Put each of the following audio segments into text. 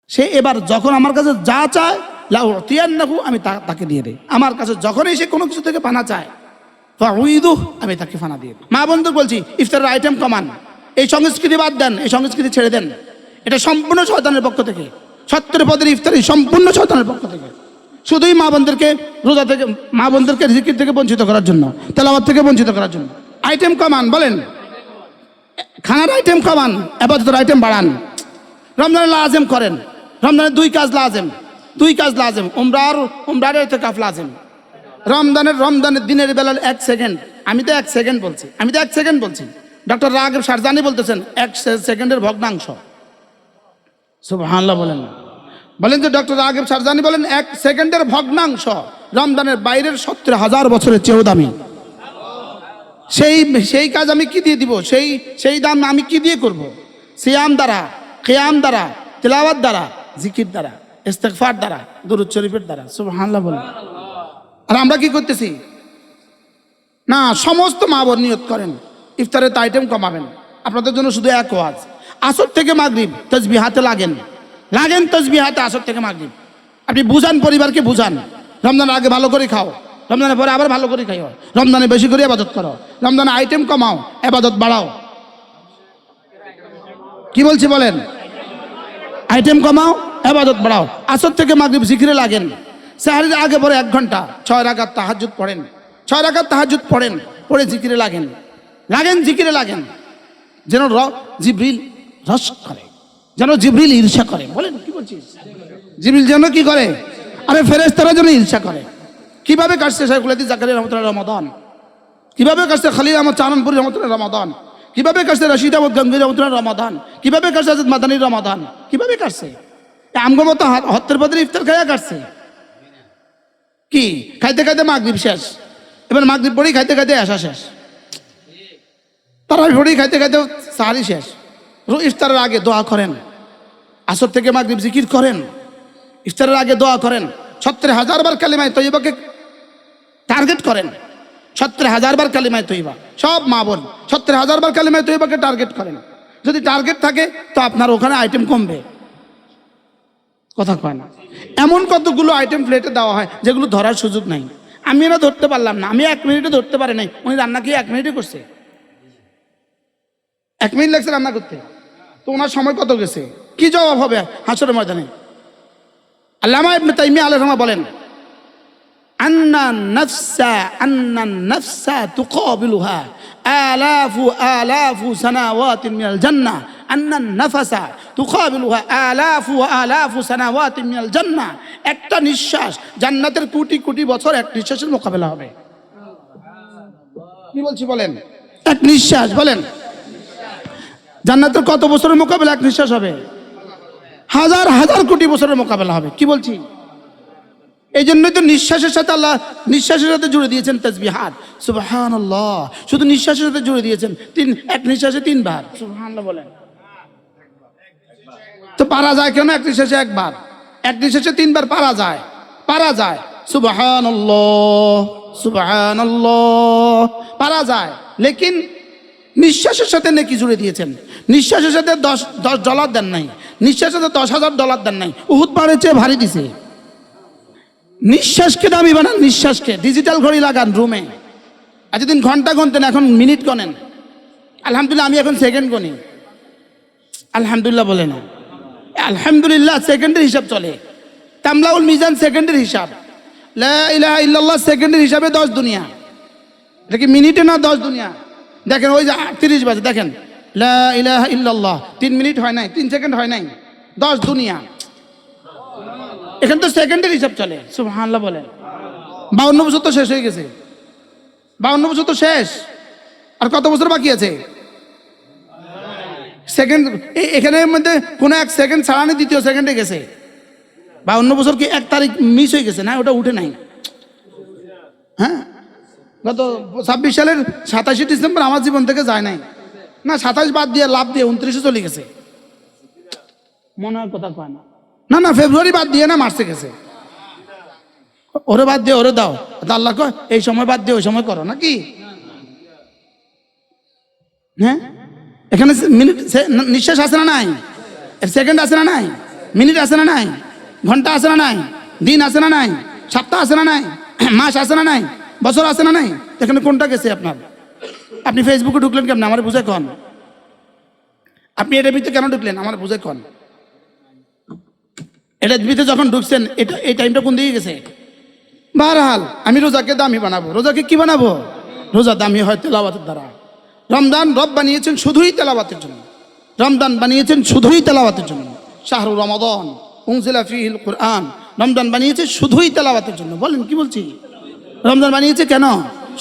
সে এবার যখন আমার কাছে যা চায় লাউতিয়ান্নাহু, আমি তাকে দিয়ে দেই। আমার কাছে যখনই সে কোনো কিছু থেকে পানা চায় ফাউইদু, আমি তাকে ফানা দিয়ে দিই। মা বন্ধু বলছি, ইফতারের আইটেম কমান, এই সংস্কৃতি বাদ দেন, এই সংস্কৃতি ছেড়ে দেন। এটা সম্পূর্ণ শয়তানের পক্ষ থেকে। 70 পদের ইফতারি সম্পূর্ণ শয়তানের পক্ষ থেকে। শুধুই মা বোনদেরকে রোজা থেকে, মা বোনদেরকে জিকির থেকে বঞ্চিত করার জন্য, তেলাওয়াত থেকে বঞ্চিত করার জন্য। আইটেম কমান, বলেন খানার আইটেম কমান, ইবাদতের আইটেম বাড়ান। রমজানের লাজেম করেন, রমজানের 2 কাজ লাজেম, উমরার ইতিকাফ লাজেম। রমজানের দিনের বেলার 1 সেকেন্ড, আমি তো 1 সেকেন্ড বলছি, ডক্টর রাগেব শারজানি বলতেছেন 1 সেকেন্ডের ভগ্নাংশ। সুবহানাল্লাহ বলেন যে ডক্টর রাগেব শারজানি বলেন 1 সেকেন্ডের ভগ্নাংশ রমজানের বাইরের 70,000 বছরের চেয়েও দামি। সেই কাজ আমি কি দিয়ে দিব? সেই দাম আমি কি দিয়ে করব? সিয়াম দ্বারা, কিয়াম দ্বারা, তিলাওয়াত দ্বারা, জিকির দ্বারা, ইস্তিগফার দ্বারা, দুরূদ শরীফের দ্বারা। সুবহানাল্লাহ বলেন। আর আমরা কি করতেছি? না, সমস্ত মা বোন নিয়ত করেন ইফতারের আইটেম কমাবেন। আপনাদের জন্য শুধু এক ওয়াজ, আসর থেকে মাগরিব তাসবিহাতে লাগেন তাসবিহাতে আসর থেকে মাগরিব। আপনি বুঝান, পরিবারকে বুঝান, রমজানের আগে ভালো করে খাও, রমজানের পরে আবার ভালো করে খাইও, রমজানে বেশি করে ইবাদত করো, রমজানে আইটেম কমাও, ইবাদত বাড়াও। কি বলছি বলেন? আইটেম কমাও, ইবাদত বাড়াও। আসর থেকে মাগরিব জিকিরে লাগেন। সাহরির আগে পরে 1 ঘন্টা 6 রাকাত তাহাজ্জুদ পড়েন, 6 রাকাত তাহাজ্জুদ পড়েন, পড়ে জিকিরে লাগেন, জিকিরে লাগেন। যেন জিবরিল রস করে, যেন জিবরিল ঈর্ষা করে। বলেন কি বলছিস? জিবরিল যেন কি করে? আরে ফেরেশতারা যেন ঈর্ষা করে। কিভাবে কাটছে শাইখুল হাদিস জাকারিয়া রহমাতুল্লাহ রমাদান? কিভাবে কাটছে খলিল আহমদ চাননপুরি রহমাতুল্লাহ রমাদান? কিভাবে কাটছে রশিদ আহমদ গঙ্গোই রহমাতুল্লাহ রমাদান? কিভাবে কাটছে হযরত মাদানীর রমাদান? কিভাবে কাটছে? আমগো মতো হত্তের পদের ইফতার খাইয়া কাটছে। কি খাইতে খাইতে মাগরিব শেষ, এবার মাগরিব পড়েই খাইতে খাইতে আশা শেষ, তারাবি পড়েই খাইতে খাইতে সাহারি শেষ। ইফতারের আগে দোয়া করেন, আসর থেকে মাগরিব জিকির করেন, ইফতারের আগে দোয়া করেন, 70,000 বার কালিমায়ে তয়্যিবাকে টার্গেট করেন, 70,000 বার কালিমায়ে তয়্যিবা। সব মা বোন 70,000 বার কালিমায়ে তয়্যিবাকে টার্গেট করেন। যদি টার্গেট থাকে তো আপনার ওখানে আইটেম কমবে। কথা কয় না? এমন কতগুলো আইটেম প্লেটে দেওয়া হয় যেগুলো ধরার সুযোগ নাই। আমি না ধরতে পারলাম না, আমি 1 মিনিটে ধরতে পারি নাই। উনি রান্না কি 1 মিনিটে করছে? 1 মিনিট লাগছে রান্না করতে, তো ওনার সময় কত গেছে? কি জবাব হবে হাসরের ময়দানে? আল্লামা ইবনে তাইমিয়া আলাইহিস সালাম বলেন, আন্নান নাফসা তুকাবিলুহা আলাফু সানাওয়াতিন মিনাল জান্নাহ, আন্নান নাফসা তুকাবিলুহা আলাফু সানাওয়াতিন মিনাল জান্নাহ। একটা নিঃশ্বাস জান্নাতের কোটি কোটি বছর এক নিঃশ্বাসের মোকাবেলা হবে। কি বলছি বলেন? এক নিঃশ্বাস, বলেন জান্নাতের কত বছরের মোকাবেলা এক নিঃশ্বাস হবে? 1000 কোটি বছরের মোকাবেলা হবে। কি বলছি? এই জন্যই তো নিঃশ্বাসের সাথে আল্লাহ নিঃশ্বাসের সাথে জুড়ে দিয়েছেন তাসবিহাত। সুবহানাল্লাহ, শুধু নিঃশ্বাসের সাথে জুড়ে দিয়েছেন। এক নিঃশ্বাসে 3 বার সুবহানাল্লাহ বলেন। তো পারা যায় কেন? এক নিঃশ্বাসে 1 বার, এক নিঃশ্বাসে 3 বার পারা যায়। সুবহানাল্লাহ পারা যায়, লেকিন নিঃশ্বাসের সাথে নেকি জুড়ে দিয়েছেন। নিঃশ্বাসের সাথে $10 দেন নাই, নিঃশ্বাসের সাথে $10,000 দেন নাই। উহুদ পাহাড়ের চেয়ে ভারী দিছে। নিঃশ্বাসকে দামি বানান, নিঃশ্বাসকে। ডিজিটাল ঘড়ি লাগান রুমে। আর যেদিন ঘন্টা গুনতেন এখন মিনিট গণেন। আলহামদুলিল্লাহ, আমি এখন সেকেন্ড গণি। আলহামদুলিল্লাহ বলে না, আলহামদুলিল্লাহ সেকেন্ডের হিসাব চলে। তামলাউল মিজান সেকেন্ডের হিসাব, লা ইলাহা ইল্লাল্লাহ সেকেন্ডের হিসাবে 10 দুনিয়া। এটা কি মিনিটে না 10 দুনিয়া? দেখেন ওই যে 30 বাজে, দেখেন লা ইলাহা ইল্লাল্লাহ 3 মিনিট হয় নাই, 3 সেকেন্ড হয় নাই, 10 দুনিয়া। এখানে তো সেকেন্ডের হিসাব চলে। সুবহানাল্লাহ বলেন। 52 বছর তো শেষ হয়ে গেছে, 52 বছর তো শেষ। আর কত বছর বাকি আছে? সেকেন্ড এখানের মধ্যে কোনো 1 সেকেন্ড ছাড়া নেই, দ্বিতীয় সেকেন্ডে গেছে। 52 বছর কি 1 তারিখ মিস হয়ে গেছে? না, ওটা উঠে নাই। হ্যাঁ, গত 26 সালের 27 ডিসেম্বর আমার জীবন থেকে যায় নাই। না, 27 বাদ দিয়ে লাভ দিয়ে 29-এ চলে গেছে মনে হয়। কথা কয় না। না, ফেব্রুয়ারি বাদ দিয়ে না, মার্চে গেছে। ওরে বাদ দিয়ে ওরে দাও, আল্লাহ কয় এই সময় বাদ দিয়ে ওই সময় করো নাকি? হ্যাঁ, এখানে মিনিট নিঃশ্বাস আছে না নাই? সেকেন্ড আছে না নাই? মিনিট আছে না নাই, ঘন্টা আছে না নাই, দিন আছে না নাই, সপ্তাহ আছে না নাই, মাস আছে না নাই, বছর আছে না নাই, এখানে কোনটা গেছে আপনার? আপনি ফেসবুকে ঢুকলেন কেমন আমার বুঝে কন? আপনি এটার ভিতরে কেন ঢুকলেন আমার বুঝে কন? এটার ভিতরে যখন ঢুকছেন এটা এই টাইমটা কোন দিকে গেছে? বারহাল আমি রোজাকে দামি বানাবো। রোজাকে কি বানাবো? রোজা দামি হয় তেলাওয়াতের দ্বারা। রমজান রব বানিয়েছেন শুধুই তেলাওয়াতের জন্য। রমজান বানিয়েছেন শুধুই তেলাওয়াতের জন্য। শাহরু রমাদান উনজিলা ফীহিল কুরআন, রমজান বানিয়েছে শুধুই তেলাওয়াতের জন্য। বলেন কি বলছি? রমজান বানিয়েছে কেন?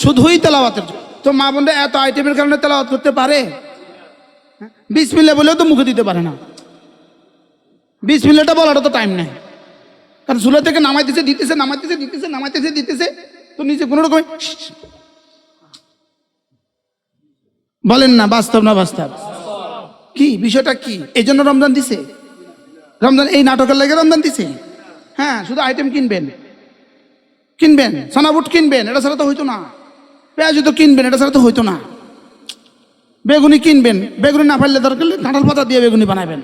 শুধুই তেলাওয়াতের জন্য। তো মা বোনরা এত আইটেমের কারণে তেলাওয়াত করতে পারে? বিসমিল্লাহ বলেও তো মুখে দিতে পারে না। বিসমিল্লাহটা বলাটা তো টাইম নেই, কারণ চুলা থেকে নামাইতেছে দিতেছে, নামাইতেছে দিতেছে, নামাইতেছে দিতেছে, তো নিচে কোনো রকম। বলেন না বাস্তব না বাস্তব? কি বিষয়টা কি? এই জন্য রমজান দিছে? রমজান এই নাটকের লাগে রমজান দিছে? হ্যাঁ, শুধু আইটেম কিনবেন, কিনবেন সানাবুট কিনবেন, এটা ছাড়া তো হইতো না। পেঁয়াজ তো কিনবেন, এটা ছাড়া তো হইতো না। বেগুনি কিনবেন, বেগুনি না পারলে দরকার কাঁঠাল পাতা দিয়ে বেগুনি বানাবেন।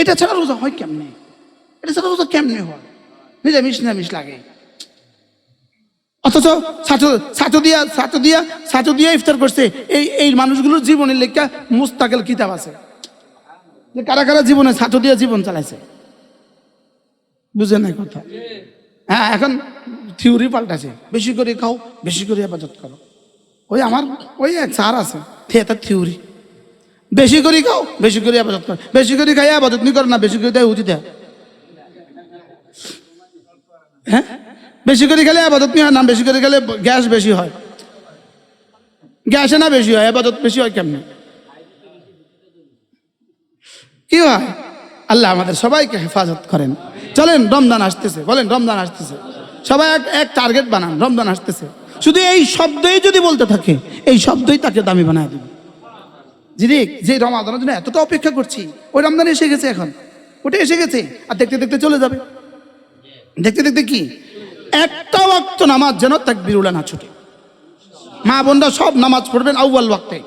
এটা ছাড়া রোজা হয় কেমনে? এটা ছাড়া রোজা কেমনে হয়? নিরামিষ নিরামিষ লাগে। অথচ ছাঁচো দিয়া ইফতার করছে। এই মানুষগুলোর জীবনের লেখা মুস্তাকিল কিতাব আছে, যে কারা কারা জীবনে ছাঁচো দিয়া জীবন চালাইছে। বুঝে নাই কথা? হ্যাঁ, এখন থিওরি পাল্টাছে, বেশি করে খাও, বেশি করে ইবাদত করো। ওই এক স্যার আছে, তার থিওরি বেশি করে খাও, বেশি করে ইবাদত করো, বেশি করে খাই ইবাদত নি করো না, বেশি করে দেয় উচিত। হ্যাঁ, বেশি করে খেলে ইবাদত নি হয় না, বেশি করে খেলে গ্যাস বেশি হয়। গ্যাসে না বেশি হয়, ইবাদত বেশি হয় কেমনে? কি হয়? আল্লাহ আমাদের সবাইকে হেফাজত করেন। চলেন, রমজান আসতেছে, বলেন রমজান আসতেছে। সবাই এক টার্গেট বানান, রমজান আসতেছে। শুধু এই শব্দই যদি বলতে থাকে, এই শব্দই তাকে দামি বানায় দেবে। যে রমাদানের জন্য এতটা অপেক্ষা করছি, ওই রমজান এসে গেছে, এখন ওটা এসে গেছে, আর দেখতে দেখতে চলে যাবে। দেখতে দেখতে কি একটা ওয়াক্ত নামাজ যেন তাকবীরুল্লাহ না ছুটে। মা বোনরা সব নামাজ পড়বেন আউয়াল ওয়াক্তে।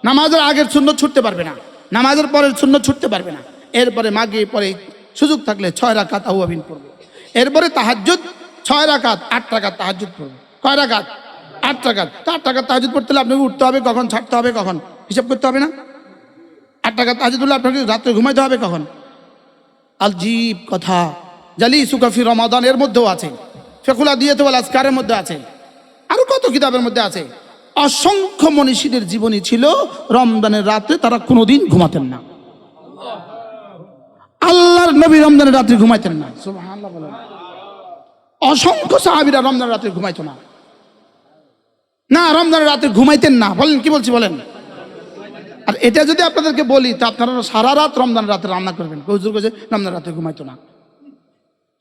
নামাজের আগের সুন্নত ছুটতে পারবে না, নামাজের পরের সুন্নত ছুটতে পারবে না। এরপরে মাগরিব পরে সুযোগ থাকলে 6 রাকাত আওয়াবিন পড়বে। এরপরে তাহাজ্জুদ 6 রাকাত, 8 রাকাত তাহাজ্জুদ পড়বে। কয় রাকাত? 8 রাকাত। তো 8 রাকাত তাহাজ্জুদ পড়তে হলে আপনাকে উঠতে হবে কখন, ছাড়তে হবে কখন, হিসাব করতে হবে না? 8 রাকাত তাহাজ্জুদ হলে আপনাকে রাত্রে ঘুমাইতে হবে কখন? আলজিব কথা। জালিসুকা ফি রমাদান এর মধ্যেও আছে, ফিকুল আদিয়াত ওয়াল আজকারের মধ্যে আছে, আরো কত কিতাবের মধ্যে আছে। অসংখ্য মনীষীদের জীবনী ছিল রমজানের রাতে তারা কোনোদিন ঘুমাতেন না। আল্লাহর নবী রমজানের রাত্রে ঘুমাইতেন না। সুবহানাল্লাহ বলেন। অসংখ্য সাহাবীরা রমজানের রাতে ঘুমাইতো না। না, রমজানের রাতে ঘুমাইতেন না। বলেন কি বলছি বলেন? আর এটা যদি আপনাদেরকে বলি তা আপনারা সারা রাত রমজানের রাতে রান্না করবেন। হুজুর কইছে রমজানের রাতে ঘুমাইতো না।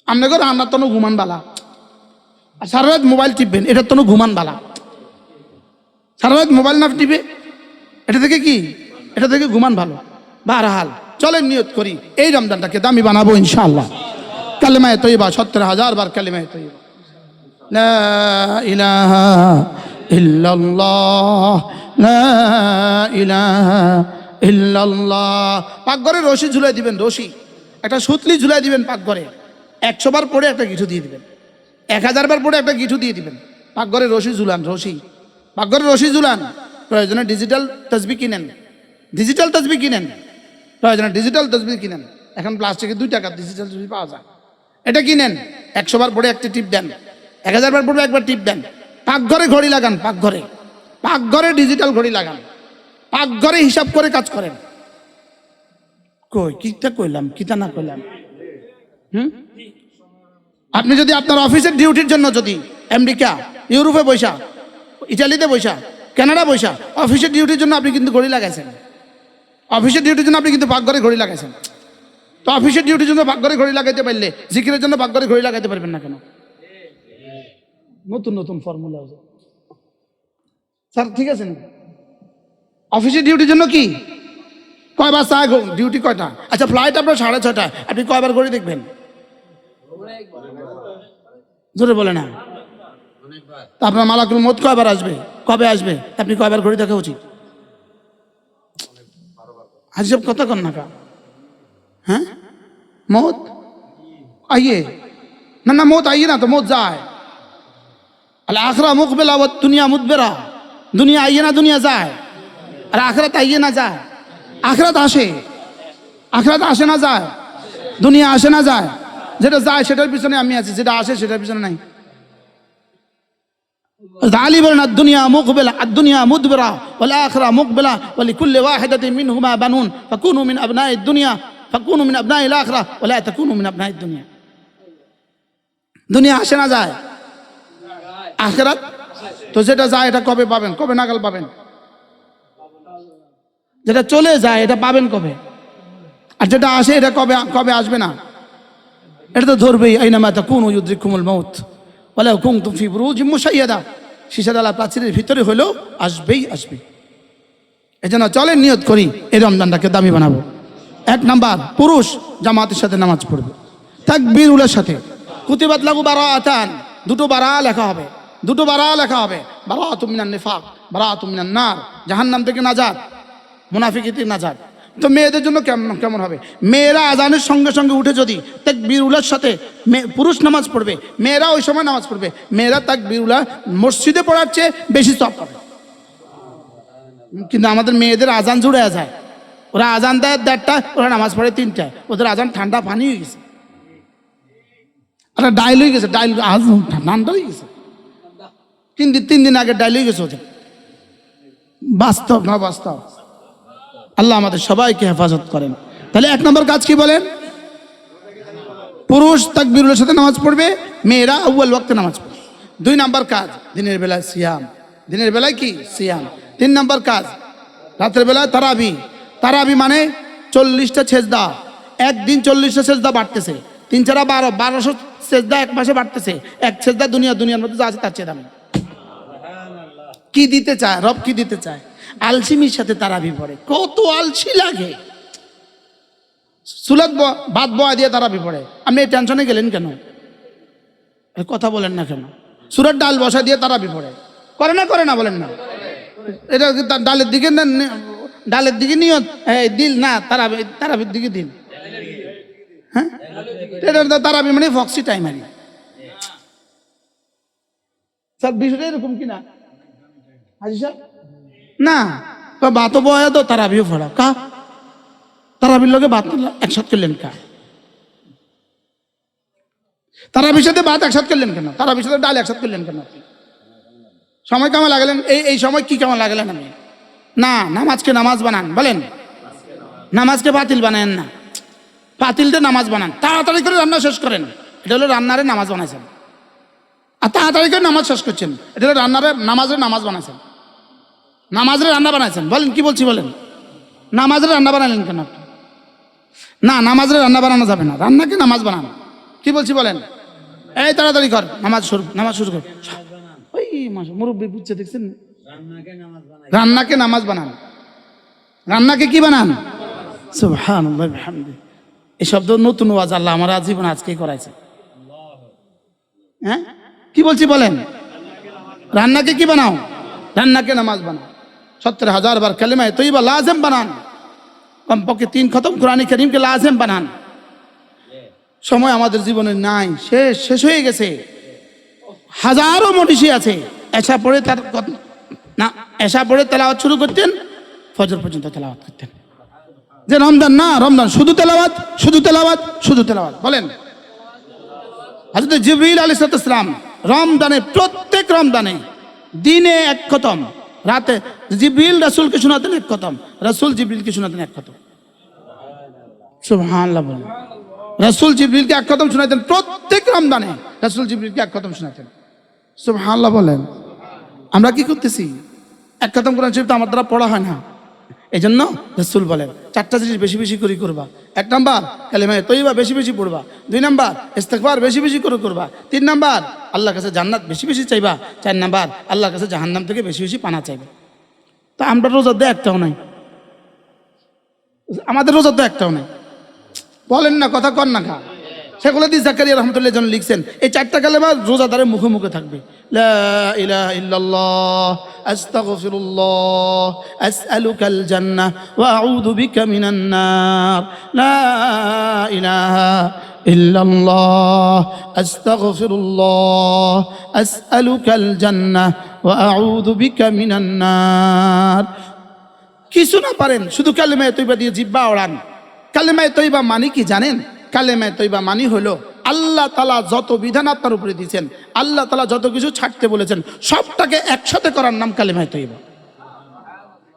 আপনাকে রান্নার তো ঘুমান বালা, আর সারা রাত মোবাইল টিপবেন, এটার তো ঘুমান বালা। সারা রাত মোবাইল না টিপে এটা থেকে কি, এটা থেকে ঘুমান ভালো। বারহাল চলেন নিয়ত করি এই রমজানটাকে দামি বানাবো ইনশাআল্লাহ। কালেমায়ে তয়্যিবা 70,000 বার কালেমায়ে তয়্যিবা, লা ইলাহা ইল্লাল্লাহ, লা ইলাহা ইল্লাল্লাহ। পাকঘরে রশি ঝুলাই দিবেন, রশি একটা সুতলি ঝুলাই দিবেন পাকঘরে। 100 বার পরে একটা গিঠু দিয়ে দিবেন, 1000 বার পরে একটা গিঠু দিয়ে দিবেন। পাকঘরে রশি ঝুলান, রশি পাকঘরে রশি ঝুলান। প্রয়োজনে ডিজিটাল তাসবিহ কিনেন, ডিজিটাল তাসবিহ কিনেন, প্রয়োজনে ডিজিটাল তাসবিহ কিনেন। এখন প্লাস্টিকের 2 টাকা ডিজিটাল তাসবিহ পাওয়া যায়, এটা কিনেন। 100 বার পরে একটা টিপ দেন, 1000 বার পরে একবার টিপ দেন। পাকঘরে ঘড়ি লাগান, পাকঘরে ডিজিটাল ঘড়ি লাগান, পাকঘরে হিসাব করে কাজ করেন। কই কিটা কইলাম, কিটা না কইলাম? আপনি যদি আপনার অফিসের ডিউটির জন্য যদি আমেরিকা, ইউরোপে বৈশা, ইটালিতে বৈশা, কানাডা বৈশা অফিসের ডিউটির জন্য আপনি কিন্তু ঘড়ি লাগাইছেন, অফিসের ডিউটির জন্য আপনি কিন্তু পাকঘরে ঘড়ি লাগাইছেন। তো অফিসের ডিউটির জন্য পাকঘরে ঘড়ি লাগাইতে পারলে জিকিরের জন্য পাকঘরে ঘড়ি লাগাইতে পারবেন না কেন? নতুন নতুন ফর্মুলা আছে স্যার, ঠিক আছে না? অফিসের ডিউটির জন্য কি কয়বার চা ডিউটি কয়টা? আচ্ছা, ফ্লাইট আপনার 6:30, আপনি কয়বার ঘড়ি দেখবেন? জোরে বলে না। তা আপনার মালাকুল মউত কয়বার আসবে, কবে আসবে, আপনি কয়বার ঘড়ি দেখা উচিত? আজব কথা কন না কা? হ্যাঁ, मौत आइए ना मौत आइए ना तो मौत जाए। अल आखिरा मुकबिला व दुनिया मुदबिरा, दुनिया आइए ना दुनिया जाए, আর আখিরাত আইয়ে না যায়। আখিরাত আসে, আখিরাত আসে না যায়, দুনিয়া আসে না যায়। যেটা যায় সেটার পিছনে আমি আছি, যেটা আসে সেটার পিছনে নাই। আলী বলেন দুনিয়া মুকবিলা দুনিয়া মুদবিরা ওয়াল আখিরা মুকবিলা ওয়া লিকুল্লি ওয়াহিদাতিন মিনহুমা বানুন ফাকুনু মিন আবনাই দুনিয়া ফাকুনু মিন আবনাই আল আখিরা ওয়া লা তাকুনু মিন আবনাই দুনিয়া। দুনিয়া আসে না যায়, আখিরাত তো যেটা যায় এটা কবে পাবেন, কবে নাগাল পাবেন? যেটা চলে যায় এটা পাবেন কবে? আর যেটা আসে এটা কবে কবে আসবে না? এটা তো ধরবেই। আইনামা তাকুনু ইউদরিকুমুল মাউত ওয়ালাউ কুনতুম ফি বুরুজিম মুশাইয়াদা, শিশাডালা প্রাচীরের ভিতরে হলেও আসবেই আসবে। এজন্য চলেন নিয়ত করি এই রমজানটাকে দামি বানাবো। 1 নাম্বার, পুরুষ জামাতের সাথে নামাজ পড়বে তাকবীরুলের সাথে। কুতিবাত লাহু বারাআতান, দুটো বারা লেখা হবে, দুটো বারা লেখা হবে। বারাআতুম মিনান নিফাক, বারাআতুম মিনান নার, জাহান্নাম থেকে নাজাত, মুনাফিকি থেকে নাজাত। তো মেয়েদের জন্য কেমন হবে? মেয়েরা আজানের সঙ্গে সঙ্গে উঠে যদি তাকবীরুলের সাথে পুরুষ নামাজ পড়বে, মেয়েরা ওই সময় নামাজ পড়বে, মেয়েরা তাকবীরুল্লাহ মসজিদে পড়ার চেয়ে বেশি সওয়াব পাবে। কিন্তু আমাদের মেয়েদের আজান জুড়ে যায়, ওরা আজান দেয় 1:30টায়, ওরা নামাজ পড়ে 3টায়। ওদের আজান ঠান্ডা পানি হয়ে গেছে, ওরা ডাইল হয়ে গেছে, ডাইল আজ ঠান্ডা হয়ে গেছে। 3 দিন আগে ডাইল হয়ে গেছে ওদের। বাস্তব না বাস্তব? আল্লাহ আমাদের সবাইকে হেফাজত করেন। তাহলে 1 নম্বর কাজ কি বলেন? পুরুষ তাকবীরের সাথে নামাজ পড়বে, মেয়েরা আউয়াল ওয়াক্তে নামাজ পড়বে। 2 নম্বর কাজ দিনের বেলায় সিয়াম, দিনের বেলায় কি সিয়াম। 3 নম্বর কাজ রাতের বেলায় তারাবি। তারাবি মানে 40টা সেজদা, একদিন 40টা সেজদা বাড়তেছে। 3 4 12, 1200 সেজদা এক মাসে বাড়তেছে। এক সেজদা দুনিয়ার মধ্যে যা আছে তার চেয়ে দামি। কি দিতে চায় রব? কি দিতে চায়? আলসিমির সাথে তারাবি পড়ে। কত আলসি লাগে! সুলাত ভাত বয়া দিয়ে তারাবি পড়ে। আপনি এই টেনশনে গেলেন কেন? কথা বলেন না কেন? সুরার ডাল বসা দিয়ে তারাবি পড়ে। করে না বলেন না? এটা ডালের দিকে না, ডালের দিকে নিয়ত দিল না, তারাবির দিকে দিল। হ্যাঁ, এটা তারাবি মানে ফক্সি টাইম আর স্যার। বিষয়টা এরকম কিনা হাজি সাহেব? না, বাতো বয়া তো তারাবিও পড়া কা, তারাবির লোকে বাত একসাথে করলেন কা? তারাবির সাথে বাত একসাথে করলেন কেন? তারাবির সাথে ডাল একসাথে করলেন কেন? সময় কেমন লাগলেন? এই সময় কি কেমন লাগলেন? আমি না, নামাজকে নামাজ বানান। বলেন, নামাজকে বাতিল বানায়েন না, বাতিলতে নামাজ বানান। তাড়াতাড়ি করে রান্না শেষ করেন, এটা হলো রান্নারে নামাজ বানাইছেন। আর তাড়াতাড়ি করে নামাজ শেষ করছেন, এটা হলো নামাজের নামাজ বানাইছেন। নামাজের রান্না বানাইছেন। বলেন কি বলছি? বলেন, নামাজের রান্না বানালেন কেন? না, নামাজের রান্না বানানো যাবে না, রান্নাকে নামাজ বানানো। কি বলছি? বলেন, এই তাড়াতাড়ি কর, নামাজ শুরু কর। ওই মুরব্বী বুঝছে, দেখছেন? রান্নাকে নামাজ বানান, রান্নাকে কি বানান? সুবহানাল্লাহ বিহামদিহি। এই শব্দ নতুন ওয়াজ আল্লাহ আমার জীবন আজকেই করাইছে। হ্যাঁ, কি বলছি? বলেন, রান্নাকে কি বানাও? রান্নাকে নামাজ বানাও। 70,000 বার কালেমায়ে তয়্যিবা লাজেম বানান। কমপক্ষে 3 খতম কোরআন কারীমকে লাজেম বানান। সময় আমাদের জীবনে নাই, শেষ হয়ে গেছে। হাজারো মনীষী আছে, এশা পড়ে তেলাওয়াত শুরু করতেন, ফজর পর্যন্ত তেলাওয়াত করতেন। যে রমজান না, রমজান শুধু তেলাওয়াত, শুধু তেলাওয়াত, শুধু তেলাওয়াত। বলেন, হযরত জিবরিল আলাইহিস সালাম রমজানে, প্রত্যেক রমজানে দিনে 1 খতম, রাতে জিবরিল রাসূলকে শোনাতেন 1 খতম, রাসূল জিবরিলকে শোনাতেন 1 খতম। সুবহানাল্লাহ। বলেন, রাসূল জিবরিলকে 1 খতম শোনাতেন প্রত্যেক রমজানে, রাসূল জিবরিলকে 1 খতম শোনাতেন। সুবহানাল্লাহ। বলেন, আমরা কি করতেছি? 1 খতম কোরআন শরীফ তো আমার দ্বারা পড়া হয় না। এই জন্য রাসূল বলেন 4টা জিনিস বেশি বেশি করে করবা। 1 নাম্বার কালেমায়ে তয়্যিবা বেশি বেশি পড়বা। 2 নাম্বার ইস্তিগফার বেশি বেশি করে করবা। 3 নাম্বার আল্লাহর কাছে জান্নাত বেশি বেশি চাইবা। 4 নাম্বার আল্লাহর কাছে জাহান্নাম থেকে বেশি বেশি পানা চাইবা। তা আমরা রোজা দেয় একটাও নাই, আমাদের রোজা তো একটাও নাই। বলেন না, কথা কর না খা। শেখুল হাদিস জাকারিয়া রহমতুল্লাহ জন লিখছেন এই 4টা কালেমা রোজাদারের মুখে মুখে থাকবে। লা ইলাহা ইল্লাল্লাহ, আস্তাগফিরুল্লাহ, আসআলুকাল জান্নাহ ওয়া আউযু বিকা মিনান নার। লা ইলাহা ইল্লাল্লাহ, আস্তাগফিরুল্লাহ, আসআলুকাল জান্নাহ ওয়া আউযু বিকা মিনান নার। কিছু না পারেন শুধু কালেমায়ে তয়্যিবা দিয়ে জিহ্বা ওড়ান। কালেমায়ে তয়্যিবা মানে কি জানেন? কালেমায়ে তয়্যিবা মানে হলো আল্লাহ তাআলা যত বিধান আপনার উপরে দিয়েছেন, আল্লাহ তাআলা যত কিছু ছাড়তে বলেছেন সবটাকে একসাথে করার নাম কালেমায়ে তয়্যিবা।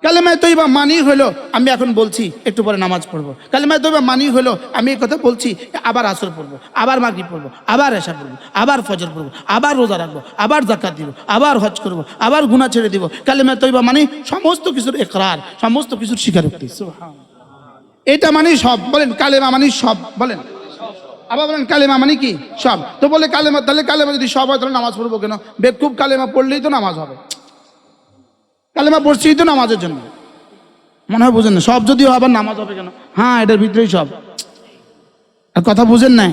কালেমায়ে তয়্যিবা মানি হলো আমি এখন বলছি একটু পরে নামাজ পড়বো। কালেমায়ে তয়্যিবা মানি হলো আমি এই কথা বলছি আবার আসর পড়বো, আবার মাগরিব পড়বো, আবার এশা পড়বো, আবার ফজর পড়বো, আবার রোজা রাখবো, আবার যাকাত দিব, আবার হজ করবো, আবার গুনাহ ছেড়ে দিব। কালেমায়ে তয়্যিবা মানে সমস্ত কিছুর ইকরার, সমস্ত কিছুর স্বীকারোক্তি। সুবহানাল্লাহ। এটা মানে সব। বলেন কালেমা মানে সব। বলেন আবার বলেন কালেমা মানে কি? সব। তো বলে কালেমা, তাহলে কালেমা যদি সব হয় তাহলে নামাজ পড়বো কেন? বেকুব, কালেমা পড়লেই তো নামাজ হবে। কালেমা পড়ছি তো নামাজের জন্য, মনে হয় বুঝেন না। সব যদিও আবার নামাজ হবে কেন? হ্যাঁ, এটার ভিতরেই সব। আর কথা বুঝেন নাই?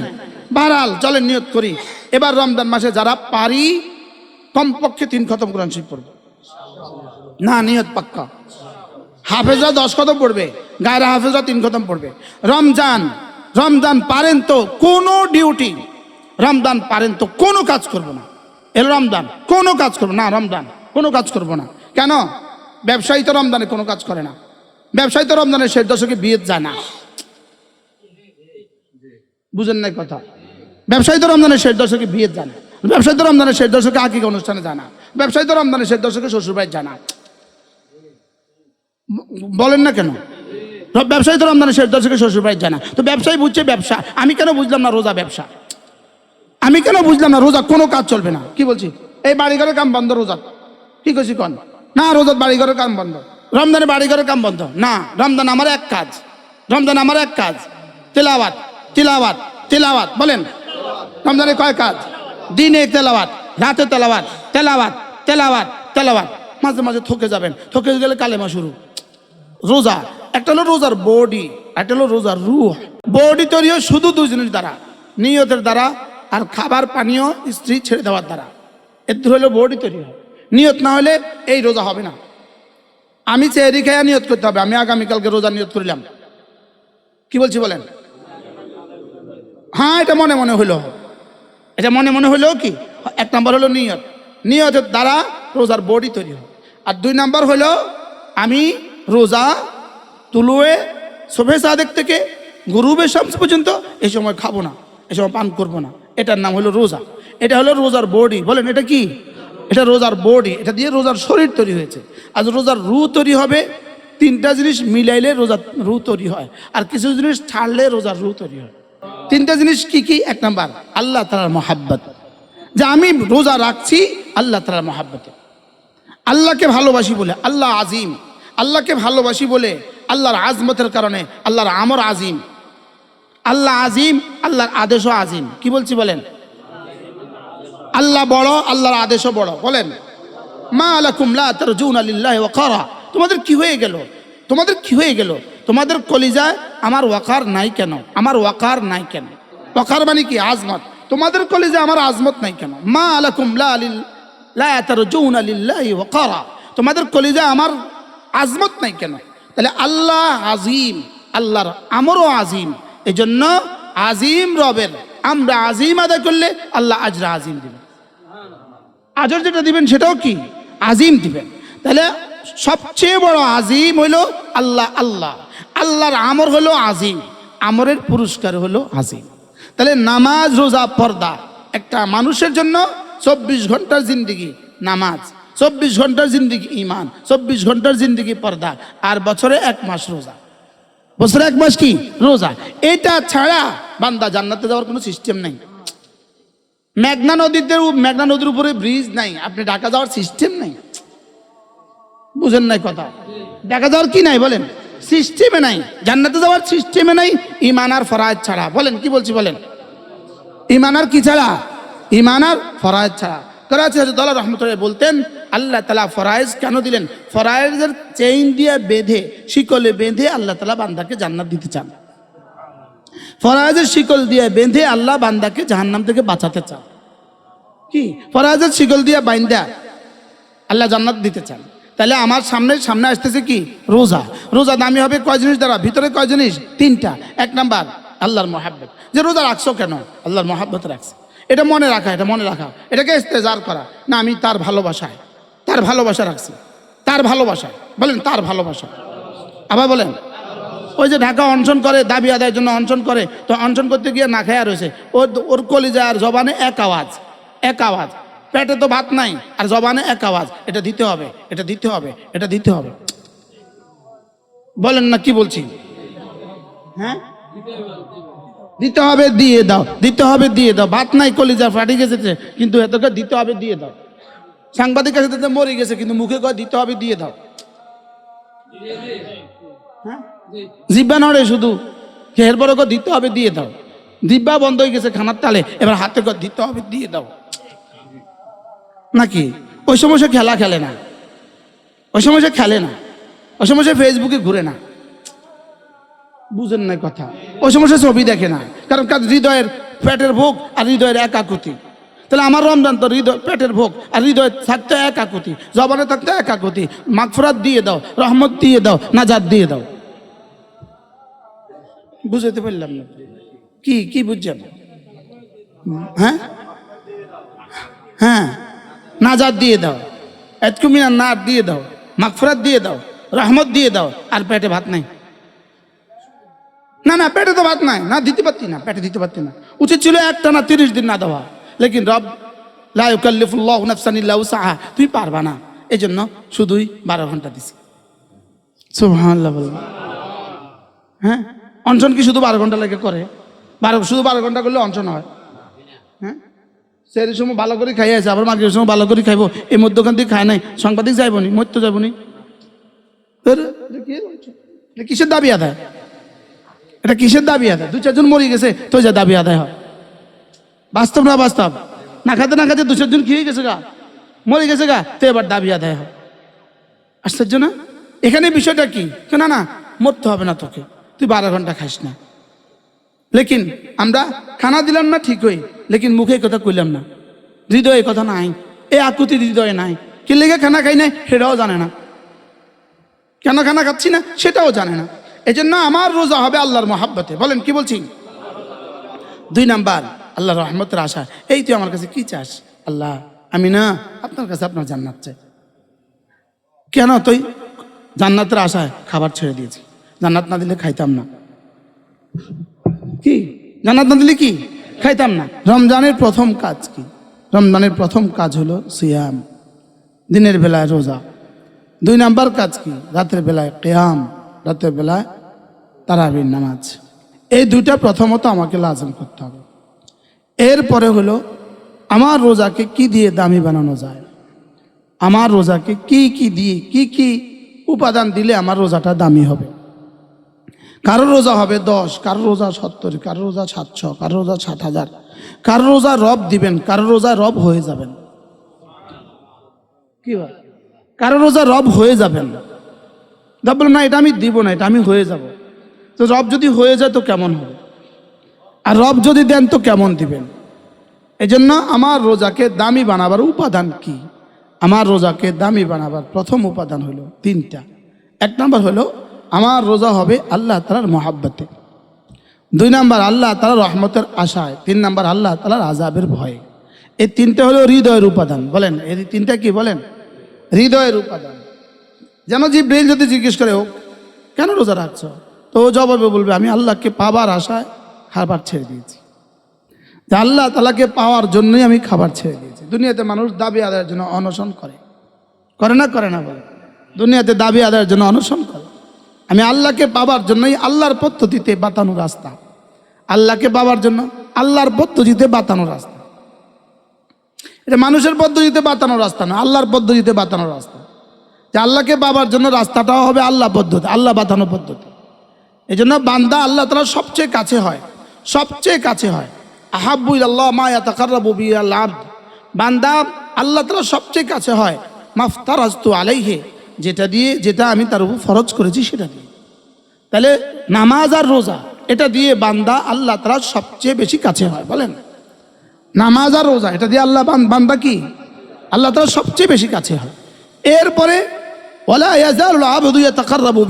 বাহরাল চলেন নিয়ত করি, এবার রমজান মাসে যারা পারি কমপক্ষে 3 খতম কোরআন শরীফ পড়বে। না, নিয়ত পাক্কা। হাফেজরা 10 খতম পড়বে, গায়রা হাফেজরা 3 খতম পড়বে। রমজান পারেন তো কোনো ডিউটি, রমজান পারেন তো কোনো কাজ করবো না। এল রমজান কোনো কাজ করবো না, রমজান কোনো কাজ করবো না। কেন? ব্যবসায়ী তো রমজানে কোনো কাজ করে না। ব্যবসায়ী তো রমজানের শেষ দশকে বিয়ে যায় না। বুঝেন নাই কথা? ব্যবসায়ী তো রমজানের শেষ দশকে বিয়ে যায় না। ব্যবসায়ী তো রমজানের শেষ দশকে আকিকা অনুষ্ঠানে যায় না। ব্যবসায়ী তো রমজানের শেষ দশকে শ্বশুরবাড়ি যায় না। বলেন না কেন? ব্যবসায়ী তো রমজানের শেষ দশকে শ্বশুরবাড়ি যায় না। তো ব্যবসায়ী বুঝছে ব্যবসা, আমি কেন বুঝলাম না রোজা ব্যবসা? আমি কেন বুঝলাম না রোজা কোনো কাজ চলবে না? কি বলছি? এই বাড়িঘরের কাম বন্ধ রোজা, কি করছি কন? না, রোজার বাড়িঘরের কাম বন্ধ, রমজানে বাড়িঘরের কাম বন্ধ না। রমজান আমার এক কাজ, রমজান আমার এক কাজ, তেলাওয়াত তিলাওয়াত তিলাওয়াত। বলেন রমজানে কয় কাজ? দিনে তেলাওয়াত, রাতে তেলাওয়াত, তেলাওয়াত তেলাওয়াত তেলাওয়াত। মাঝে মাঝে থকে যাবেন, থকে গেলে কালেমা শুরু। রোজা একটা হলো রোজার বডি, একটা হলো রোজার রূহ। বডি তৈরি হয় শুধু 2 জিনিস দ্বারা, নিয়তের দ্বারা আর খাবার পানীয় স্ত্রী ছেড়ে দেওয়ার দ্বারা। এর হলো বডি তৈরি হয়। নিয়ত না হলে এই রোজা হবে না। আমি চেহারি খাইয়া নিয়ত করতে হবে আমি আগামীকালকে রোজা নিয়ত করলাম। কি বলছি বলেন? হ্যাঁ, এটা মনে মনে হইলো, এটা মনে মনে হইলেও কি 1 নম্বর হলো নিয়ত। নিয়তের দ্বারা রোজার বডি তৈরি হয়। আর 2 নম্বর হলো আমি রোজা তুলুয়ে শোভে সাদেক থেকে গুরুবে শামস পর্যন্ত এই সময় খাবো না, এই সময় পান করবো না। এটার নাম হলো রোজা। এটা হলো রোজার বডি। বলেন এটা কি? এটা রোজার বডি। এটা দিয়ে রোজার শরীর তৈরি হয়েছে। আর রোজার রূহ তৈরি হবে 3টা জিনিস মিলাইলে রোজার রূহ তৈরি হয়, আর কিছু জিনিস ছাড়লে রোজার রূহ তৈরি হয়। 3টা জিনিস কি কি? 1 নম্বর আল্লাহ তাআলার মহাব্বত, যে আমি রোজা রাখছি আল্লাহ তাআলার মহাব্বতে, আল্লাহকে ভালোবাসি বলে। আল্লাহ আজিম, আল্লাহকে ভালোবাসি বলে, আল্লাহর আজমতের কারণে আল্লাহর আমর আজিম। আল্লাহ আজিম, আল্লাহর আদেশও আজিম। কি বলছি বলেন? আল্লাহ বড়, আল্লাহর আদেশও বড়। বলেন মা লাকুম লা তারজুনা লিল্লাহি ওয়াকারা। তোমাদের কি হয়ে গেল? তোমাদের কি হয়ে গেল? তোমাদের কলিজায় আমার ওয়াকার নাই কেন? আমার ওয়াকার নাই কেন? ওয়াকার মানে কি? আজমত। তোমাদের কলিজায় আমার আজমত নাই কেন? মা লাকুম লা তারজুনা লিল্লাহি ওয়াকারা। তোমাদের কলিজায় আমার আজমত নাই কেন? তাহলে আল্লাহ আজিম, আল্লাহর আমরও আজিম। এই জন্য আজিম রবের আমরা আজিম আদায় করলে আল্লাহ আজরা আজিম দিবেন। আজর যেটা দিবেন সেটাও কি? আজিম দিবেন। তাহলে সবচেয়ে বড় আজিম হলো আল্লাহ। আল্লাহ আল্লাহর আমর হলো আজিম, আমরের পুরস্কার হলো আজিম। তাহলে নামাজ, রোজা, পর্দা একটা মানুষের জন্য 24 ঘন্টার জিন্দিগি নামাজ, 24 ঘন্টার জিন্দিগি ঈমান, 24 ঘন্টার জিন্দিগি পর্দা, আর বছরে 1 মাস রোজা। বছরে 1 মাস কি? রোজা। এটা ছাড়া বান্দা জান্নাতে যাওয়ার কোনো সিস্টেম নাই। মেঘনা নদীর উপরে ব্রিজ নাই, আপনি ঢাকা যাওয়ার সিস্টেম নাই। বুঝেন নাই কথা? ঢাকা যাওয়ার কি নাই? বলেন সিস্টেমে নাই, জান্নাতে যাওয়ার সিস্টেমে নাই। ঈমান আর ফরয়েজ ছাড়া। বলেন কি বলছি বলেন? ঈমান আর কি ছাড়া? ঈমান আর ফরয়েজ ছাড়া। করাচি হযরত আল্লাহ রাহমাতুল্লাহ বলতেন আল্লাহ তাআলা ফরয়েজ কেন দিলেন? ফরয়েজের চেইন দিয়ে বেঁধে, শিকলে বেঁধে আল্লাহ তাআলা বান্দাকে জান্নাত দিতে চান। ফরায়েজের শিকল দিয়ে বেঁধে আল্লাহ বান্দাকে জাহান্নাম থেকে বাঁচাতে চান। কি ফরায়েজের শিকল দিয়ে বাইন্দা আল্লাহ জান্নাত দিতে চান। তাহলে আমার সামনে আসতেছে কি রোজা। রোজা দামি হবে কয় জিনিস দ্বারা? ভিতরে কয় জিনিস? তিনটা। এক নাম্বার আল্লাহর মহাব্বত। যে রোজা রাখছো কেন? আল্লাহর মহাব্বত রাখছে। এটা মনে রাখা, এটা মনে রাখা, এটাকে ইস্তেজার করা, না আমি তার ভালোবাসা রাখছি, তার ভালোবাসায়। বলেন তার ভালোবাসা। আবার বলেন ওই যে ঢাকা অনশন করে, দাবি আদায়ের জন্য অনশন করে, তো অনশন করতে গিয়ে না খায়া রয়েছে, ওর কলিজা আর জবানে এক আওয়াজ, পেটে তো ভাত নাই আর জবানে এক আওয়াজ, এটা দিতে হবে, এটা দিতে হবে, এটা দিতে হবে। বলেন না কি বলছি? হ্যাঁ, দিতে হবে, দিয়ে দাও, দিতে হবে, দিয়ে দাও। ভাত নাই, কলিজা ফাটি গেছে, কিন্তু এতকে দিতে হবে, দিয়ে দাও। সাংবাদিক কাছে মরে গেছে, কিন্তু মুখে কয় দিতে হবে, দিয়ে দাও। হ্যাঁ, জিব্বা নড়ে শুধু, এরপরে কয় দিতে হবে, দিয়ে দাও। জিব্বা বন্ধ হয়ে গেছে খানার তালে, এবার হাতে কয় দিতে হবে, দিয়ে দাও। নাকি ওই সময় সে খেলা খেলে না, ওই সময় সে খেলে না, ওই সময় সে ফেসবুকে ঘুরে না, বুঝেন না কথা। ওই সময় সে ছবি দেখে না, কারণ হৃদয়ের পেটের ভোগ আর হৃদয়ের একাকুতি। তাহলে আমার রমজান তো হৃদয় পেটের ভোগ আর হৃদয় থাকতে একাকুতি, জবানে থাকতে একাকুতি। মাগফিরাত দিয়ে দাও, রহমত দিয়ে দাও, নাজাত দিয়ে দাও। বুঝতে পারলাম না, কি বুঝছেন? হ্যাঁ হ্যাঁ, নাজাত দিয়ে দাও, এতকুমিনার নার দিয়ে দাও, মাগফিরাত দিয়ে দাও, রহমত দিয়ে দাও। আর পেটে ভাত নাই, না পেটে তো ভাত নাই, না দিতে পারতি না, পেটে দিতে পারতি না। উচিত ছিল একটা না 30 দিন না দেওয়া, লেকিন রব লা ইউকাল্লিফুল্লাহু নাফসান ইল্লা উসআহা, তুই পারবা না, এই জন্য শুধুই 12 ঘন্টা দিছি। সুবহানাল্লাহ বলুন। হ্যাঁ, অনশন কি শুধু 12 ঘন্টা লাগে করে? শুধু 12 ঘন্টা করলে অনশন হয়? হ্যাঁ, সেই সময় ভালো করে খাই আছে, আবার মাগরিবের সময় ভালো করে খাইবো, এই মধ্যখান দিয়ে খায় নাই, সাংবাদিক যাইবনি, মরতে যাবনি। কিসের দাবি আদায়? এটা কিসের দাবি আদায়? 2-4 জন মরে গেছে তো যা দাবি আদায় হয়? বাস্তব না বাস্তব? না খাতে 2-4 জন খেয়ে গেছে গা, মরে গেছে গা, তো এবার দাবি আদায় হয়। আশ্চর্য না? এখানে বিষয়টা কি? না মরতে হবে না তোকে, তুই 12 ঘন্টা খাস না। লেকিন আমরা খানা দিলাম না ঠিকই, লেকিন মুখে কথা কইলাম না, হৃদয়ে কথা নাই, এই আকুতি হৃদয়ে নাই। কি লেগে খানা খাই নাই সেটাও জানে না, কেন খানা খাচ্ছি না সেটাও জানে না। এই জন্য আমার রোজা হবে আল্লাহর মহাব্বতে। বলেন কি বলছি? 2 নাম্বার আল্লাহর রহমতের আশা। এই তুই আমার কাছে কি চাস? আল্লাহ আমি না আপনার কাছে আপনার জান্নাত চাই। কেন? তুই জান্নাতের আশায় খাবার ছেড়ে দিয়েছি, জান্নাত না দিলে খাইতাম না। কি জান্নাত না দিলে কি খাইতাম না? রমজানের প্রথম কাজ কি? রমজানের প্রথম কাজ হলো সিয়াম, দিনের বেলায় রোজা। 2 নাম্বার কাজ কি? রাতের বেলায় কিয়াম, রাতের বেলায় তারাবির নামাজ। এই 2টা প্রথমত আমাকে লাজম করতে হবে। এরপরে হলো আমার রোজাকে কি দিয়ে দামি বানানো যায়, আমার রোজাকে কি দিয়ে কি উপাদান দিলে আমার রোজাটা দামি হবে। কারো রোজা হবে 10, কারো রোজা 70, কারো রোজা 700, কারো রোজা 7000, কারো রোজা রব দিবেন, কারো রোজা রব হয়ে যাবেন। কি হয়? কারো রোজা রব হয়ে যাবেন, বলবেন না এটা আমি দিব না, এটা আমি হয়ে যাব। তো রব যদি হয়ে যায় তো কেমন হবে? আর রব যদি দেন তো কেমন দিবেন? এই জন্য আমার রোজাকে দামি বানাবার উপাদান কি? আমার রোজাকে দামি বানাবার প্রথম উপাদান হলো 3টা। 1 নাম্বার হলো আমার রোজা হবে আল্লাহ তাআলার মহাব্বতে, 2 নাম্বার আল্লাহ তাআলার রহমতের আশায়, 3 নাম্বার আল্লাহ তাআলার আযাবের ভয়ে। এই 3টা হলো হৃদয়ের উপাদান। বলেন এই 3টা কি? বলেন হৃদয়ের উপাদান। যেন জিবরাইল যদি জিজ্ঞেস করে ও কেন রোজা রাখছো, তো ও জবাবে বলবে আমি আল্লাহকে পাবার আশায় খাবার ছেড়ে দিয়েছি, যে আল্লাহ তাআলাকে পাওয়ার জন্যই আমি খাবার ছেড়ে দিয়েছি। দুনিয়াতে মানুষ দাবি আদায়ের জন্য অনশন করে না? বলে দুনিয়াতে দাবি আদায়ের জন্য অনশন করে। আমি আল্লাহকে পাবার জন্যই আল্লাহর পদ্ধতিতে বাতানো রাস্তা, আল্লাহকে পাবার জন্য আল্লাহর পদ্ধতিতে বাতানো রাস্তা। এটা মানুষের পদ্ধতিতে বাতানো রাস্তা না, আল্লাহর পদ্ধতিতে বাতানো রাস্তা। যে আল্লাহকে পাবার জন্য রাস্তাটাও হবে আল্লাহ পদ্ধতি, আল্লাহ বাতানো পদ্ধতি। এই জন্য বান্দা আল্লাহ তাআলা সবচেয়ে কাছে হয়, সবচেয়ে কাছে হয়। আহাব্বু ইলাল্লাহ মা ইয়াতাকাররাবু বিহি আল আবদ, বান্দা আল্লাহ তাআলা সবচেয়ে কাছে হয় মাফতারাজতু আলাইহি, যেটা আমি তার উপর ফরজ করেছি সেটা দিয়ে। তাহলে নামাজ আর রোজা এটা দিয়ে বান্দা আল্লাহ তাআলা সবচেয়ে বেশি কাছে হয়। বলেন নামাজ আর রোজা, এটা দিয়ে আল্লাহ বান্দা কি আল্লাহ তাআলা সবচেয়ে বেশি কাছে হয়। এরপরে ওয়ালা ইয়াজালুল আবদু ইয়াতাকাররাবু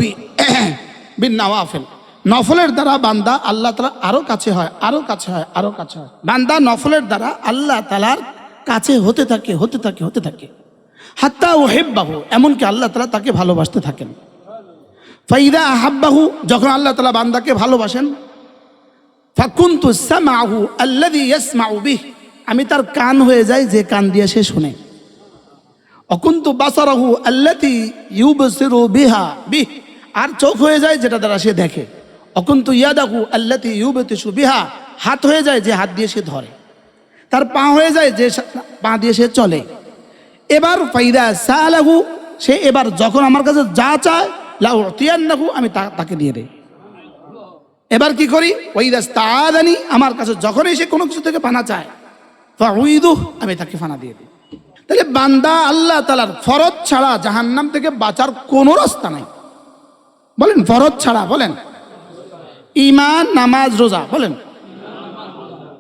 বিন নওয়াফিল, নফলের দ্বারা বান্দা আল্লাহ তাআলা আরো কাছে হয়, আরো কাছে হয়, আরো কাছে হয়। বান্দা নফলের দ্বারা আল্লাহ তাআলার কাছে হতে থাকে, হতে থাকে, হতে থাকে, হাত্তা উহিব্বাহু, এমনকি আল্লাহ তাআলা তাকে ভালোবাসতে থাকেন। ফাইদা আহাব্বাহু, যখন আল্লাহ তাআলা বান্দাকে ভালোবাসেন, ফাকুনতু সামাহু আল্লাযী ইয়াসমাউ বিহি, আমি তার কান হয়ে যাই যে কান দিয়ে সে শুনে। অকুনতু বাসারাহু আল্লাতী ইউবসিরু বিহা বিহি, আর চোখ হয়ে যায় যেটা দ্বারা সে দেখে। অকুনতু ইয়াদাহু আল্লাতী ইউবতিশু বিহা, হাত হয়ে যায় যে হাত দিয়ে সে ধরে। তার পা হয়ে যায় যে পা দিয়ে সে চলে। এবার ফাইদা সালাহু, সে এবার যখন আমার কাছে যা চায় লা উতিয়ান্নাহু, আমি তাকে দিয়ে দেই। এবার কি করি, ওয়াইদা ইস্তাআযানি, আমার কাছে যখন সে কোনো কিছু থেকে পানা চায়, ফাউইদু, আমি তাকে ফানা দিয়ে দিই। তাহলে বান্দা আল্লাহ তাআলার ফরজ ছাড়া জাহান্নাম থেকে বাঁচার কোনো রাস্তা নাই। বলেন ফরজ ছাড়া, বলেন ঈমান, নামাজ, রোজা, বলেন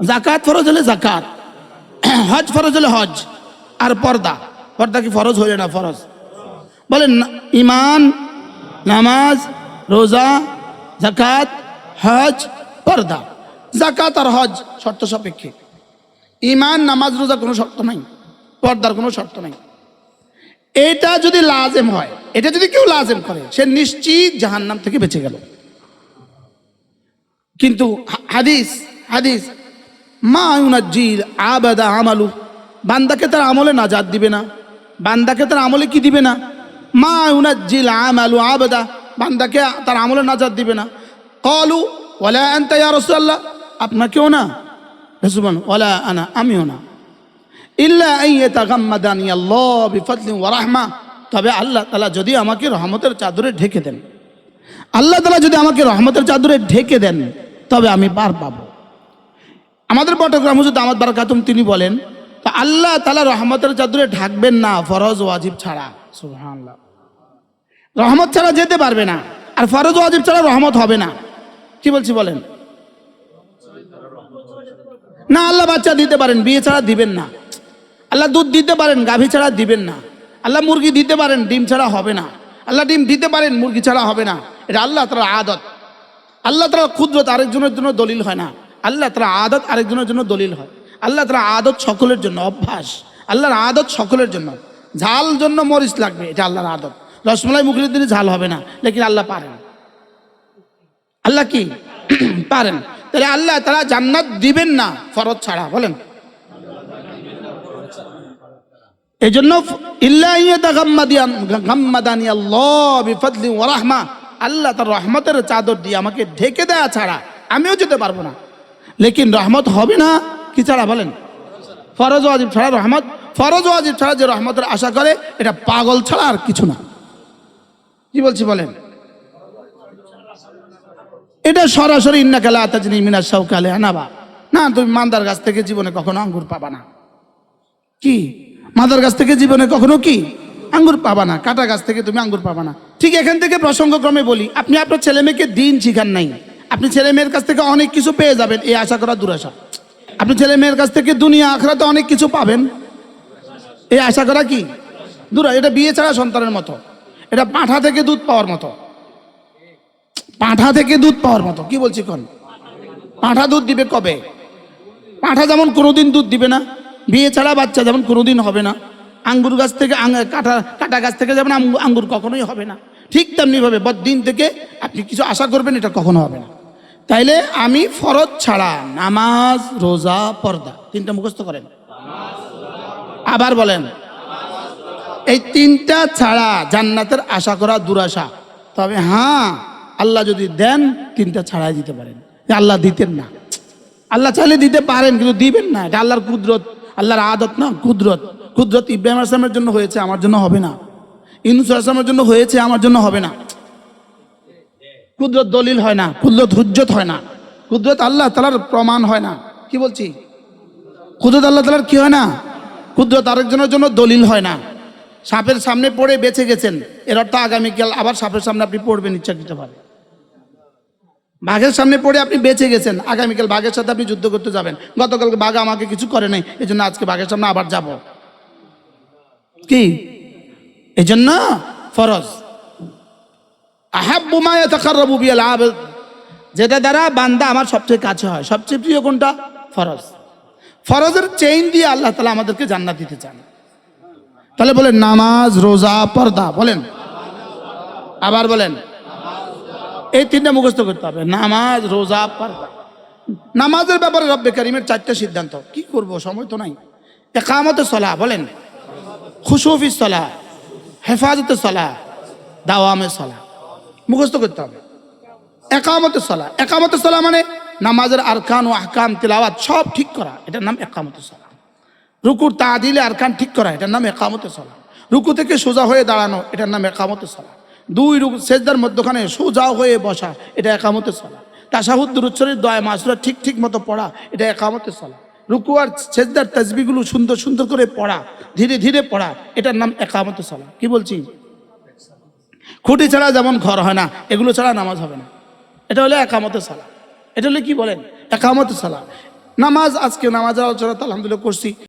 যাকাত ফরজ হলে যাকাত, হজ ফরজ হলে হজ, আর পর্দা, পর্দা কি ফরজ হইলে না ফরজ? বলেন ঈমান, নামাজ, রোজা, যাকাত, হজ, পর্দা। যাকাত আর হজ শর্ত সাপেক্ষে, ঈমান, নামাজ, রোজা কোনো শর্ত নাই, পর্দার কোনো শর্ত নাই। এটা যদি লাজেম হয়, এটা যদি কেউ লাজেম করে, সে নিশ্চিত জাহান্নাম থেকে বেঁচে গেল। কিন্তু হাদিস মা ইউনাজ্জিল আবাদা আমালু, বান্দাকে তার আমলে নাজাত দিবে না, বান্দাকে তার আমলে কি দিবে না? মা ইউনাজ্জিল আমালু আবাদা, বান্দাকে তার আমলে নাজাত দিবে না। ক্বালু ওয়ালা আনতা ইয়া রাসূলুল্লাহ, আপনাকেও না রাসূল, ওয়ালা আনা, আমিও না। ইল্লা আন ইয়াতাগাম্মাদানি আল্লাহ বিফদলিন ওয়া রাহমা, তবে আল্লাহ তাআলা যদি আমাকে রহমতের চাদরে ঢেকে দেন, আল্লাহ তাআলা যদি আমাকে রহমতের চাদরে ঢেকে দেন, তবে আমি পার পাবো। আমাদের বটগ্রাম হুজুর দামাত বারাকাতুম তিনি বলেন, তো আল্লাহ তাআলা রহমতের চাদরে ঢাকবেন না ফরজ ওয়াজিব ছাড়া। সুবহানাল্লাহ, রহমত ছাড়া যেতে পারবে না, আর ফরজ ওয়াজিব ছাড়া রহমত হবে না। কি বলছি বলেন? না, আল্লাহ বাচ্চা দিতে পারেন, বিয়ে ছাড়া দিবেন না। আল্লাহ দুধ দিতে পারেন, গাভী ছাড়া দিবেন না। আল্লাহ মুরগি দিতে পারেন, ডিম ছাড়া হবে না। আল্লাহ ডিম দিতে পারেন, মুরগি ছাড়া হবে না। এটা আল্লাহ তাআলার আদত। আল্লাহ তাআলার কুদরত আরেকজনের জন্য দলিল হয় না, আল্লাহ তাআলার আদত আরেকজনের জন্য দলিল হয়। আল্লাহ তাআলার আদত সকলের জন্য, অভ্যাস। আল্লাহর আদত সকলের জন্য। ঝাল জন্য মরিচ লাগবে, এটা আল্লাহর আদত। রসমালাই মুখের দিনে ঝাল হবে না, লেকিন আল্লাহ পারেন। আল্লাহ কি পারেন? তাহলে আল্লাহ তাআলা জান্নাত দিবেন না ফরজ ছাড়া, বলেন। এই জন্য ইল্লা ইয়াতাগাম্মাদানি আল্লাহ বিফদলি ওয়া রাহমা, আল্লাহ তার রহমতের চাদর দিয়ে আমাকে ঢেকে দেয়া ছাড়া আমিও যেতে পারবো না। লেকিন রহমত হবে না কি ছাড়া? বলেন ফরজ ওয়াজিব ছাড়া রহমত। ফরজ ওয়াজিব ছাড়া যে রহমতের আশা করে, এটা পাগল ছাড়া আর কিছু না। কি বলছি বলেন? এটা সরাসরি ইন্নাকা লা তাজনি মিনাশ শাওকি আলাইহি আনাবা, না তুমি মান্দার গাছ থেকে জীবনে কখনো আঙ্গুর পাবা না। কি মাদার গাছ থেকে জীবনে কখনো কি আঙ্গুর পাবা না, কাটা গাছ থেকে তুমি আঙ্গুর পাবা না। ঠিক এখান থেকে প্রসঙ্গক্রমে বলি, আপনি আপনার ছেলে মেয়েকে দিন শিখান নাই, আপনি ছেলে মেয়ের কাছ থেকে অনেক কিছু পেয়ে যাবেন, এই আশা করা দুরাশা। আপনি ছেলে মেয়ের কাছ থেকে দুনিয়া আখিরাতে অনেক কিছু পাবেন, এই আশা করা কি দুরা। এটা বিয়ে ছাড়া সন্তানের মতো, এটা পাঁঠা থেকে দুধ পাওয়ার মতো, পাঁঠা থেকে দুধ পাওয়ার মতো। কি বলছি কোন? পাঁঠা দুধ দিবে কবে? পাঁঠা যেমন কোনোদিন দুধ দিবে না, বিয়ে ছাড়া বাচ্চা যেমন কোনোদিন হবে না, আঙ্গুর গাছ থেকে কাটা গাছ থেকে যেমন আঙ্গুর কখনোই হবে না, ঠিক তেমনিভাবে বদ্দিন থেকে আপনি কিছু আশা করবেন, এটা কখনো হবে না। তাইলে আমি ফরজ ছাড়া নামাজ, রোজা, পর্দা, তিনটা মুখস্থ করেন, আবার বলেন, এই তিনটা ছাড়া জান্নাতের আশা করা দুরাশা। তবে হ্যাঁ, আল্লাহ যদি দেন তিনটা ছাড়াই দিতে পারেন। আল্লাহ দিতেন না, আল্লাহ চাইলে দিতে পারেন কিন্তু দিবেন না, এটা আল্লাহর কুদরত, আল্লাহর আদত না, কুদরত। কুদরত ইব্রাহিম আলাইহিস সালামের জন্য হয়েছে, আমার জন্য হবে না। ইউনূস আলাইহিস সালামের জন্য হয়েছে, আমার জন্য হবে না। কুদরত দলিল হয় না, কুদরত হুজ্জত হয় না, কুদরত আল্লাহ তাআলার প্রমাণ হয় না। কি বলছি? কুদরত আল্লাহ তাআলার কি হয় না? কুদরত আরেকজনের জন্য দলিল হয় না। সাপের সামনে পড়ে বেঁচে গেছেন, এর অর্থ আগামীকাল আবার সাপের সামনে আপনি পড়বেন ইচ্ছাকৃতভাবে। বাঘের সামনে পড়ে আপনি বেঁচে গেছেন, আগামীকাল বাঘের সাথে আপনি যুদ্ধ করতে যাবেন। গতকালকে বাঘ আমাকে কিছু করে নাই, এই জন্য আজকে বাঘের সামনে আবার যাব। কি এই জন্য ফরজ আহাব্বু মা ইয়াতাকাররাবু বিল আবদ, যেটা দ্বারা বান্দা আমার সবচেয়ে কাছে হয়। সবচেয়ে প্রিয় কোনটা? ফরজ। ফরজের চেইন দিয়ে আল্লাহ তাআলা আমাদেরকে জান্নাত দিতে চান। তাহলে বলেন নামাজ, রোজা, পর্দা। বলেন আবার বলেন, এই তিনটা মুখস্থ করতে হবে, নামাজ, রোজা, পর্দা। নামাজের ব্যাপারে রব্বে কারিমের 4টা সিদ্ধান্ত। কি করব, সময় তো নাই। ইকামতে সালাহ, বলেন খুশু ফিস সালাহ, হেফাজতে সালাহ, দাওয়ামে সালাহ। মুখস্থ করতে হবে একামতে সালাহ। একামতে সালাহ মানে নামাজের আরকান ও আহকাম, তিলাওয়াত সব ঠিক করা, এটার নাম একামতে সালাহ। রুকুর তাদিলে আরকান ঠিক করা, এটার নাম একামতে সালাহ। রুকু থেকে সোজা হয়ে দাঁড়ানো, এটার নাম একামতে সালাহ। 2 রুকু সেজদার মধ্যখানে সোজা হয়ে বসা, এটা একামতে সালাহ। তাশাহুদ দুরূদ শরীফ, দোয়া মাসুরা ঠিক মতো পড়া, এটা একামতে সালাহ। রুকু আর সেজদার তাসবিহগুলো সুন্দর সুন্দর করে পড়া, ধীরে ধীরে পড়া, এটার নাম একামতে সালাহ। কি বলছি? খুঁটি ছাড়া যেমন ঘর হয় না, এগুলো ছাড়া নামাজ হবে না। এটা হলো একামতে সালাহ। এটা হলো কি বলেন? একামতে সালাহ। নামাজ, আজকে নামাজের আলোচনা তো আলহামদুলিল্লাহ করছি।